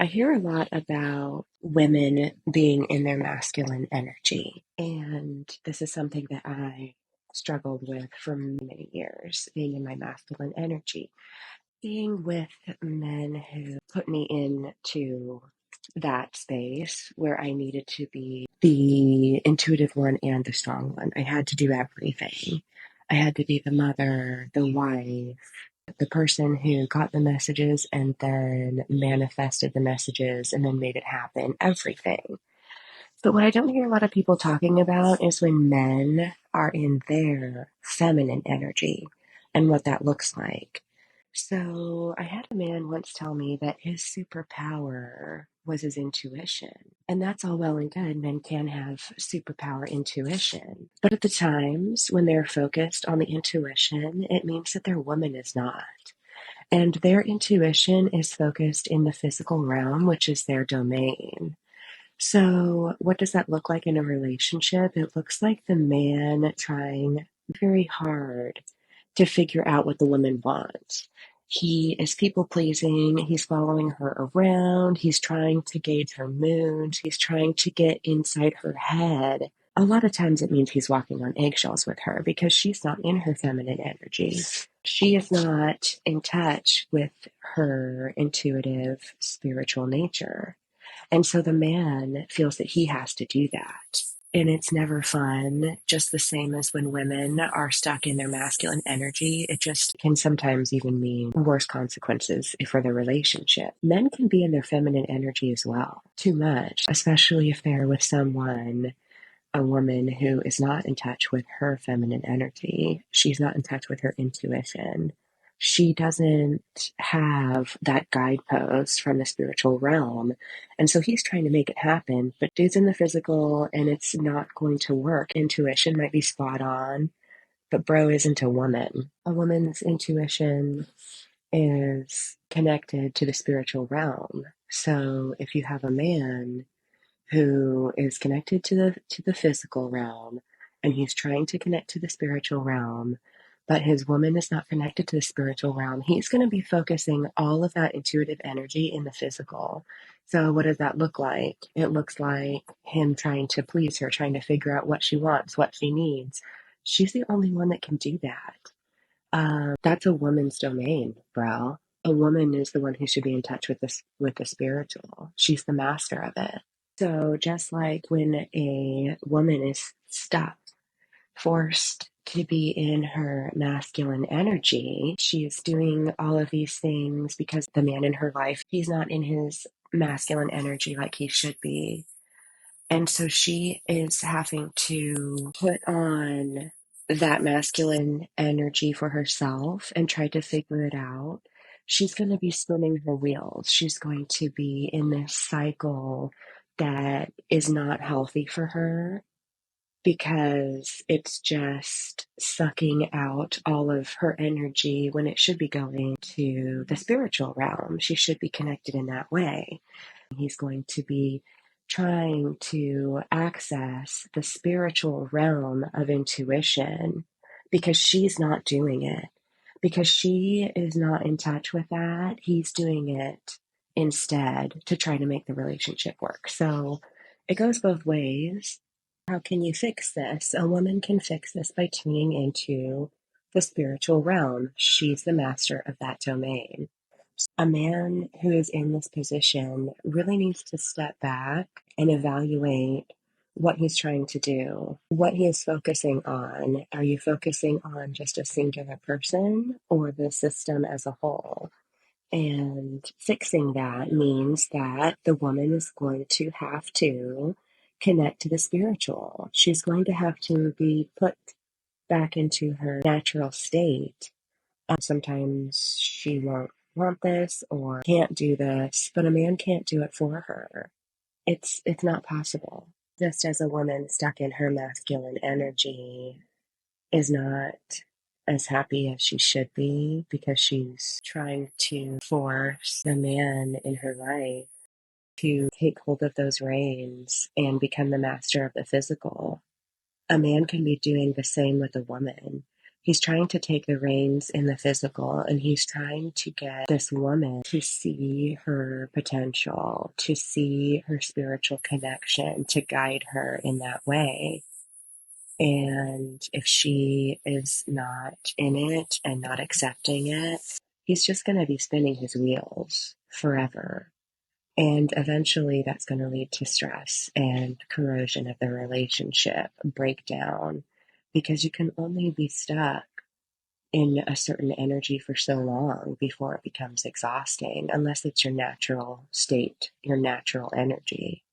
I hear a lot about women being in their masculine energy, and this is something that I struggled with for many years, being in my masculine energy, being with men who put me into that space where I needed to be the intuitive one and the strong one. I had to do everything. I had to be the mother, the wife, the person who got the messages and then manifested the messages and then made it happen, everything. But what I don't hear a lot of people talking about is when men are in their feminine energy and what that looks like. So I had a man once tell me that his superpower was his intuition. And that's all well and good. Men can have superpower intuition. But at the times when they're focused on the intuition, it means that their woman is not. And their intuition is focused in the physical realm, which is their domain. So, what does that look like in a relationship? It looks like the man trying very hard to figure out what the woman wants. He is people pleasing. He's following her around. He's trying to gauge her moods. He's trying to get inside her head. A lot of times it means he's walking on eggshells with her because she's not in her feminine energy. She is not in touch with her intuitive spiritual nature. And so the man feels that he has to do that. And it's never fun, just the same as when women are stuck in their masculine energy. It just can sometimes even mean worse consequences for the relationship. Men can be in their feminine energy as well, too much, especially if they're with someone, a woman who is not in touch with her feminine energy. She's not in touch with her intuition. She doesn't have that guidepost from the spiritual realm. And so he's trying to make it happen, but dude's in the physical and it's not going to work. Intuition might be spot on, but bro isn't a woman. A woman's intuition is connected to the spiritual realm. So if you have a man who is connected to the physical realm and he's trying to connect to the spiritual realm, but his woman is not connected to the spiritual realm, he's going to be focusing all of that intuitive energy in the physical. So what does that look like? It looks like him trying to please her, trying to figure out what she wants, what she needs. She's the only one that can do that. That's a woman's domain, bro. A woman is the one who should be in touch with the spiritual. She's the master of it. So just like when a woman is stuck, forced to be in her masculine energy, she is doing all of these things because the man in her life, he's not in his masculine energy like he should be. And so she is having to put on that masculine energy for herself and try to figure it out. She's going to be spinning her wheels. She's going to be in this cycle that is not healthy for her because it's just sucking out all of her energy when it should be going to the spiritual realm. She should be connected in that way. He's going to be trying to access the spiritual realm of intuition because she's not doing it. Because she is not in touch with that, he's doing it instead to try to make the relationship work. So it goes both ways. How can you fix this? A woman can fix this by tuning into the spiritual realm. She's the master of that domain. A man who is in this position really needs to step back and evaluate what he's trying to do, what he is focusing on. Are you focusing on just a singular person or the system as a whole? And fixing that means that the woman is going to have to connect to the spiritual. She's going to have to be put back into her natural state. Sometimes she won't want this or can't do this, but a man can't do it for her. It's not possible. Just as a woman stuck in her masculine energy is not as happy as she should be because she's trying to force the man in her life to take hold of those reins and become the master of the physical. A man can be doing the same with a woman. He's trying to take the reins in the physical, and he's trying to get this woman to see her potential, to see her spiritual connection, to guide her in that way. And if she is not in it and not accepting it, he's just going to be spinning his wheels forever. And eventually that's going to lead to stress and corrosion of the relationship, breakdown, because you can only be stuck in a certain energy for so long before it becomes exhausting, unless it's your natural state, your natural energy.